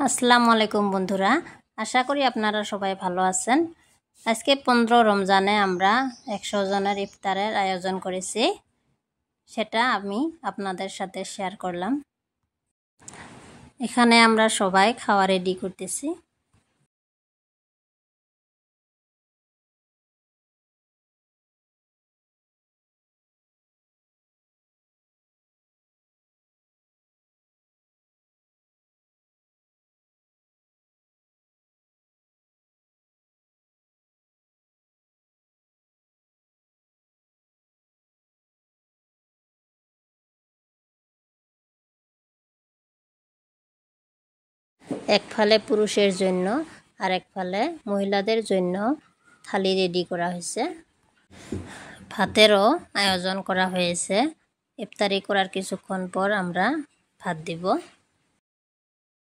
আসসালামু আলাইকুম বন্ধুরা, আশা করি আপনারা সবাই ভালো আছেন। আজকে 15 রমজানে আমরা 100 জনের ইফতারের আয়োজন করেছি, সেটা আমি আপনাদের সাথে শেয়ার করলাম। এখানে আমরা সবাই খাওয়া রেডি করতেছি। এক ফালে পুরুষের জন্য আর এক ফালে মহিলাদের জন্য থালি রেডি করা হয়েছে। ভাতেরও আয়োজন করা হয়েছে। ইফতারি করার কিছুক্ষণ পর আমরা ভাত দিব।